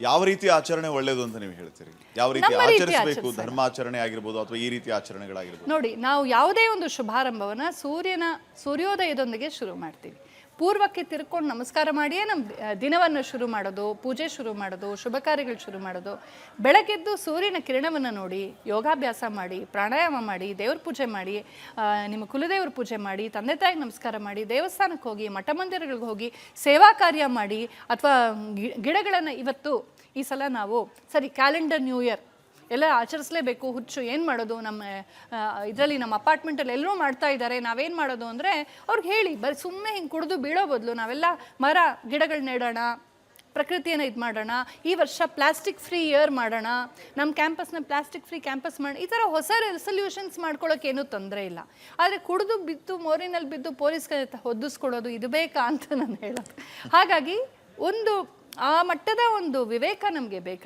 ಯಾವ ರೀತಿ ಆಚರಣೆ ಒಳ್ಳೇದು ಅಂತ ನೀವು ಹೇಳ್ತೀರಿ? ಯಾವ ರೀತಿ ಆಚರಿಸಬೇಕು? ಧರ್ಮಾಚರಣೆ ಆಗಿರ್ಬೋದು ಅಥವಾ ಈ ರೀತಿ ಆಚರಣೆಗಳಾಗಿರ್ಬೋದು? ನೋಡಿ, ನಾವು ಯಾವುದೇ ಒಂದು ಶುಭಾರಂಭವನ್ನ ಸೂರ್ಯೋದಯದೊಂದಿಗೆ ಶುರು ಮಾಡ್ತೀವಿ. ಪೂರ್ವಕ್ಕೆ ತಿರ್ಕೊಂಡು ನಮಸ್ಕಾರ ಮಾಡಿಯೇ ನಮ್ಮ ದಿನವನ್ನು ಶುರು ಮಾಡೋದು, ಪೂಜೆ ಶುರು ಮಾಡೋದು, ಶುಭ ಕಾರ್ಯಗಳು ಶುರು ಮಾಡೋದು. ಬೆಳಗ್ಗೆದ್ದು ಸೂರ್ಯನ ಕಿರಣವನ್ನು ನೋಡಿ ಯೋಗಾಭ್ಯಾಸ ಮಾಡಿ, ಪ್ರಾಣಾಯಾಮ ಮಾಡಿ, ದೇವ್ರ ಪೂಜೆ ಮಾಡಿ, ನಿಮ್ಮ ಕುಲದೇವ್ರ ಪೂಜೆ ಮಾಡಿ, ತಂದೆ ತಾಯಿಗೆ ನಮಸ್ಕಾರ ಮಾಡಿ, ದೇವಸ್ಥಾನಕ್ಕೆ ಹೋಗಿ, ಮಠ ಮಂದಿರಗಳಿಗೆ ಹೋಗಿ ಸೇವಾ ಕಾರ್ಯ ಮಾಡಿ, ಅಥವಾ ಗಿಡಗಳನ್ನು ಇವತ್ತು ಈ ಸಲ ನಾವು ಕ್ಯಾಲೆಂಡರ್ ನ್ಯೂ ಇಯರ್ ಎಲ್ಲ ಆಚರಿಸಲೇಬೇಕು, ಹುಚ್ಚು ಏನು ಮಾಡೋದು, ನಮ್ಮ ಇದರಲ್ಲಿ ನಮ್ಮ ಅಪಾರ್ಟ್ಮೆಂಟಲ್ಲಿ ಎಲ್ಲರೂ ಮಾಡ್ತಾ ಇದ್ದಾರೆ, ನಾವೇನು ಮಾಡೋದು ಅಂದರೆ ಅವ್ರಿಗೆ ಹೇಳಿ, ಬರೀ ಸುಮ್ಮನೆ ಹಿಂಗೆ ಕುಡಿದು ಬೀಳೋ ಬದಲು ನಾವೆಲ್ಲ ಮರ ಗಿಡಗಳು ನೆಡೋಣ, ಪ್ರಕೃತಿಯನ್ನು ಇದು ಮಾಡೋಣ, ಈ ವರ್ಷ ಪ್ಲಾಸ್ಟಿಕ್ ಫ್ರೀ ಇಯರ್ ಮಾಡೋಣ, ನಮ್ಮ ಕ್ಯಾಂಪಸ್ನ ಪ್ಲಾಸ್ಟಿಕ್ ಫ್ರೀ ಕ್ಯಾಂಪಸ್ ಮಾಡೋಣ, ಈ ಥರ ಹೊಸ ರೆಸಲ್ಯೂಷನ್ಸ್ ಮಾಡ್ಕೊಳ್ಳೋಕ್ಕೇನೂ ತೊಂದರೆ ಇಲ್ಲ. ಆದರೆ ಕುಡಿದು ಬಿದ್ದು ಮೋರಿನಲ್ಲಿ ಬಿದ್ದು ಪೊಲೀಸ್ಗೆ ಹೊದಿಸ್ಕೊಡೋದು ಇದು ಬೇಕಾ ಅಂತ ನಾನು ಹೇಳೋದು. ಹಾಗಾಗಿ ಒಂದು ಆ ಮಟ್ಟದ ಒಂದು ವಿವೇಕ ನಮಗೆ ಬೇಕು.